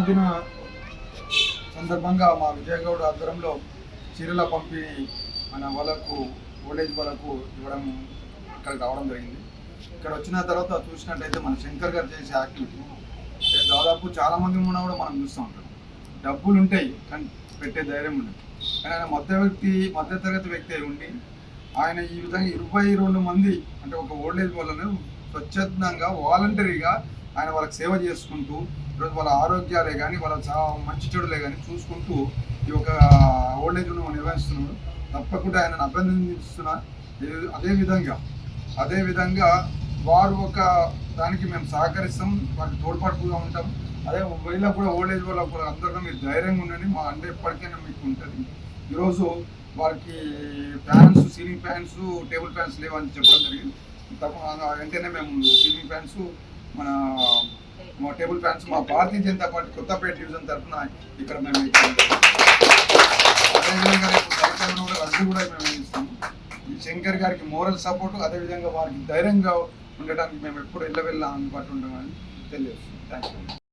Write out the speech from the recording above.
జన్మదిన సందర్భంగా మా విజయగౌడ్ ఆధ్వర్యంలో చీరల పంపిణీ మన వాళ్ళకు ఓల్డేజ్ వాళ్ళకు ఇవ్వడం ఇక్కడికి రావడం జరిగింది. ఇక్కడ వచ్చిన తర్వాత చూసినట్టయితే మన శంకర్ గారు చేసే యాక్టివిటీ దాదాపు చాలామంది ఉన్నా కూడా మనం చూస్తూ ఉంటాం. డబ్బులు ఉంటాయి కానీ పెట్టే ధైర్యం ఉండదు. కానీ ఆయన మధ్యతరగతి వ్యక్తి అయి ఉండి ఆయన ఈ విధంగా 22 మంది అంటే ఒక ఓల్డేజ్ వాళ్ళను స్వచ్ఛందంగా వాలంటరీగా ఆయన వాళ్ళకి సేవ చేసుకుంటూ ఈరోజు వాళ్ళ ఆరోగ్యాలే కానీ వాళ్ళ మంచి చెడులే కానీ చూసుకుంటూ ఈ యొక్క ఓల్డేజ్ నిర్వహిస్తున్నాడు. తప్పకుండా ఆయనను అభినందిస్తున్నా. అదేవిధంగా వారు ఒక దానికి మేము సహకరిస్తాం, వారికి తోడ్పాటుగా ఉంటాం. అదే వీళ్ళకు కూడా ఓల్డేజ్ వాళ్ళకు కూడా అందరిలో మీరు ధైర్యంగా ఉండండి, మా అంటే ఎప్పటికైనా మీకు ఉంటుంది. ఈరోజు వారికి fans, ceiling fans, table fans లేవని చెప్పడం జరిగింది. వెంటనే మేము సీలింగ్ ఫ్యాన్స్, మా టేబుల్ ఫ్యాన్స్ మా భారతీయ జనతా పార్టీ కొత్తపేట డివిజన్ తరఫున ఇక్కడ మేము అదేవిధంగా రేపు సర్కారు కూడా రద్దు కూడా మేము ఇస్తాము. ఈ శంకర్ గారికి మోరల్ సపోర్టు, అదేవిధంగా వారికి ధైర్యంగా ఉండడానికి మేము ఎప్పుడు వెళ్ళ అందుబాటులో ఉంటామని తెలియజేస్తున్నాం. Thank you.